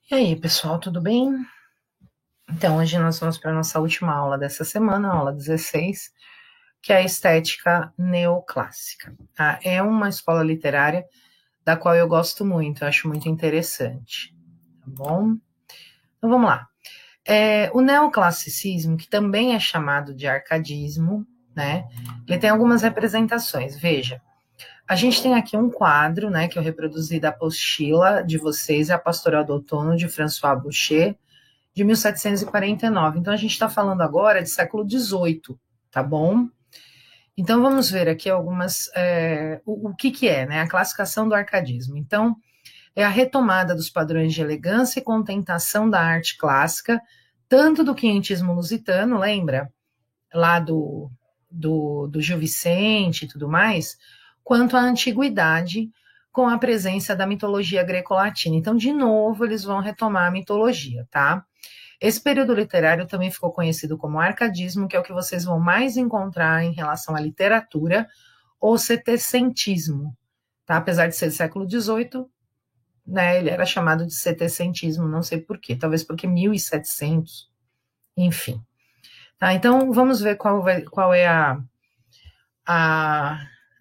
E aí, pessoal, tudo bem? Então, hoje nós vamos para a nossa última aula dessa semana, aula 16, que é a estética neoclássica. Tá? É uma escola literária da qual eu gosto muito, eu acho muito interessante. Tá bom? Então, vamos lá. O neoclassicismo, que também é chamado de arcadismo, né? Ele tem algumas representações. Veja, a gente tem aqui um quadro, né, que eu reproduzi da apostila de vocês, é a Pastoral do Outono, de François Boucher, de 1749. Então, a gente está falando agora de século XVIII, tá bom? Então, vamos ver aqui algumas. O que é, né? A classificação do arcadismo. Então, é a retomada dos padrões de elegância e contentação da arte clássica, tanto do quinhentismo lusitano, lembra? Lá do Gil Vicente e tudo mais, quanto à antiguidade, com a presença da mitologia greco-latina. Então, de novo, eles vão retomar a mitologia, tá? Esse período literário também ficou conhecido como arcadismo, que é o que vocês vão mais encontrar em relação à literatura, ou setecentismo, tá? Apesar de ser do século XVIII, né, ele era chamado de setecentismo, não sei por quê, talvez porque 1700, enfim. Tá, então, vamos ver qual é a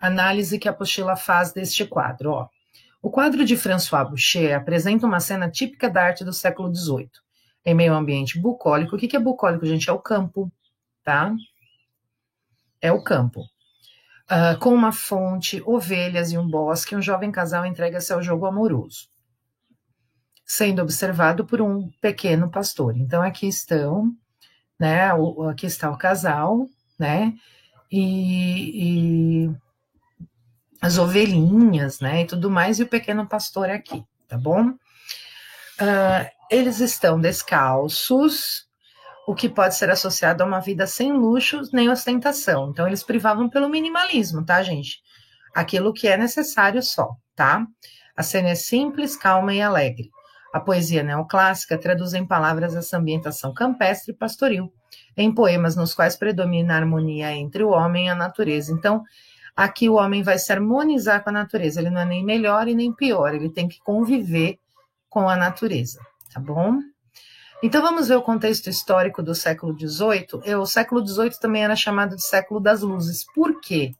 análise que a apostila faz deste quadro. Ó. O quadro de François Boucher apresenta uma cena típica da arte do século XVIII, em meio ao ambiente bucólico. O que é bucólico, gente? É o campo, tá? É o campo. Com uma fonte, ovelhas e um bosque, um jovem casal entrega-se ao jogo amoroso, sendo observado por um pequeno pastor. Então, aqui estão, né? Aqui está o casal, né? E as ovelhinhas, né? E tudo mais, e o pequeno pastor aqui, tá bom? Eles estão descalços, o que pode ser associado a uma vida sem luxos nem ostentação. Então, eles privavam pelo minimalismo, tá, gente? Aquilo que é necessário só, tá? A cena é simples, calma e alegre. A poesia neoclássica traduz em palavras essa ambientação campestre e pastoril, em poemas nos quais predomina a harmonia entre o homem e a natureza. Então, aqui o homem vai se harmonizar com a natureza. Ele não é nem melhor e nem pior, ele tem que conviver com a natureza, tá bom? Então vamos ver o contexto histórico do século XVIII. O século XVIII também era chamado de século das luzes. Por quê?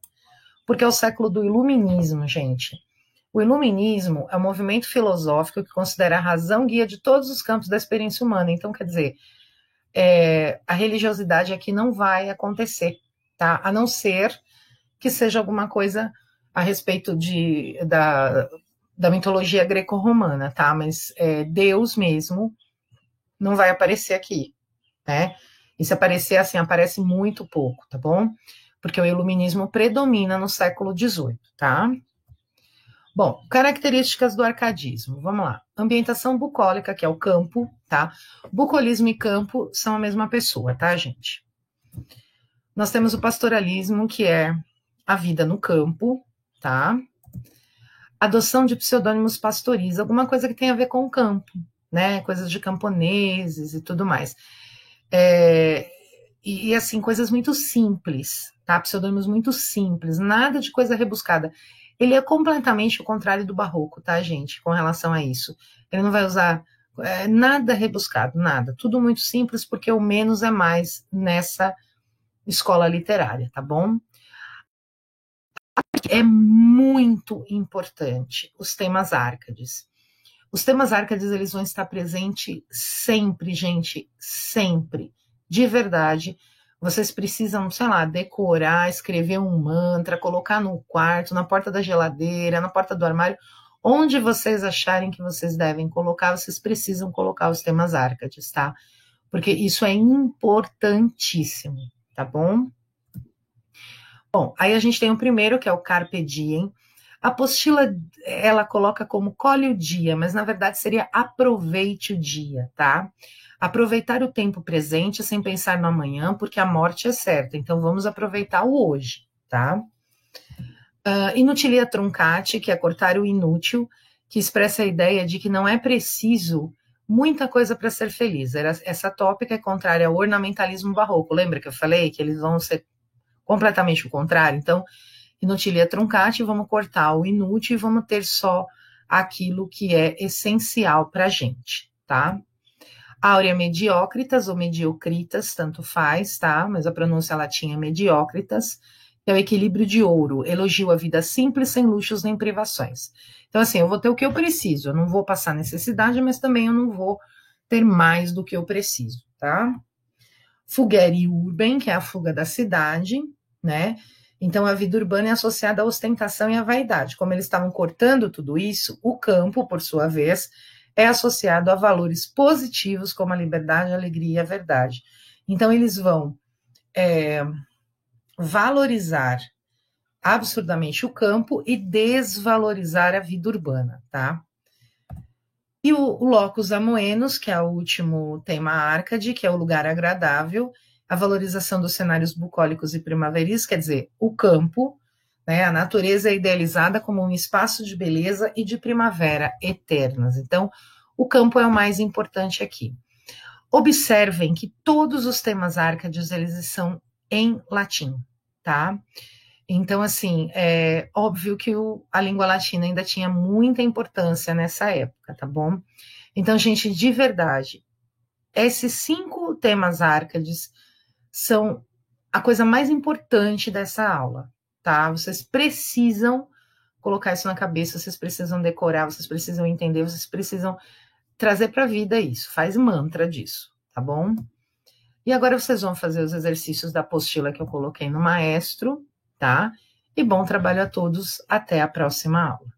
Porque é o século do iluminismo, gente. O iluminismo é um movimento filosófico que considera a razão guia de todos os campos da experiência humana. Então, quer dizer, a religiosidade aqui não vai acontecer, tá? A não ser que seja alguma coisa a respeito da mitologia greco-romana, tá? Mas Deus mesmo não vai aparecer aqui, né? E se aparecer assim, aparece muito pouco, tá bom? Porque o iluminismo predomina no século XVIII, tá? Bom, características do arcadismo. Vamos lá. Ambientação bucólica, que é o campo, tá? Bucolismo e campo são a mesma pessoa, tá, gente? Nós temos o pastoralismo, que é a vida no campo, tá? Adoção de pseudônimos pastoris, alguma coisa que tem a ver com o campo, né? Coisas de camponeses e tudo mais. E assim, coisas muito simples, tá? Pseudônimos muito simples, nada de coisa rebuscada. Ele é completamente o contrário do barroco, tá, gente? Com relação a isso. Ele não vai usar nada rebuscado, nada. Tudo muito simples, porque o menos é mais nessa escola literária, tá bom? É muito importante os temas árcades. Os temas árcades, eles vão estar presentes sempre, gente, sempre. De verdade. Vocês precisam, sei lá, decorar, escrever um mantra, colocar no quarto, na porta da geladeira, na porta do armário, onde vocês acharem que vocês devem colocar, vocês precisam colocar os temas árcades, tá? Porque isso é importantíssimo, tá bom? Bom, aí a gente tem o primeiro, que é o Carpe Diem. A apostila, ela coloca como colhe o dia, mas na verdade seria aproveite o dia, tá? Aproveitar o tempo presente sem pensar no amanhã, porque a morte é certa. Então vamos aproveitar o hoje, tá? Inutilia truncati, que é cortar o inútil, que expressa a ideia de que não é preciso muita coisa para ser feliz. Essa tópica é contrária ao ornamentalismo barroco. Lembra que eu falei que eles vão ser completamente o contrário? Então, inutilia truncati, vamos cortar o inútil e vamos ter só aquilo que é essencial para a gente, tá? Áurea mediocritas ou mediocritas, tanto faz, tá? Mas a pronúncia latina é mediocritas, que é o equilíbrio de ouro. Elogio a vida simples, sem luxos nem privações. Então, assim, eu vou ter o que eu preciso. Eu não vou passar necessidade, mas também eu não vou ter mais do que eu preciso, tá? Fugere urben, que é a fuga da cidade, né? Então, a vida urbana é associada à ostentação e à vaidade. Como eles estavam cortando tudo isso, o campo, por sua vez, é associado a valores positivos como a liberdade, a alegria e a verdade. Então, eles vão valorizar absurdamente o campo e desvalorizar a vida urbana, tá? E o locus amoenos, que é o último tema Árcade, que é o lugar agradável, a valorização dos cenários bucólicos e primaveris, quer dizer, o campo, né, a natureza é idealizada como um espaço de beleza e de primavera eternas. Então, o campo é o mais importante aqui. Observem que todos os temas Árcades, eles são em latim, tá? Então, assim, é óbvio que a língua latina ainda tinha muita importância nessa época, tá bom? Então, gente, de verdade, esses 5 temas Árcades são a coisa mais importante dessa aula, tá? Vocês precisam colocar isso na cabeça, vocês precisam decorar, vocês precisam entender, vocês precisam trazer para a vida isso, faz mantra disso, tá bom? E agora vocês vão fazer os exercícios da apostila que eu coloquei no Maestro, tá? E bom trabalho a todos, até a próxima aula.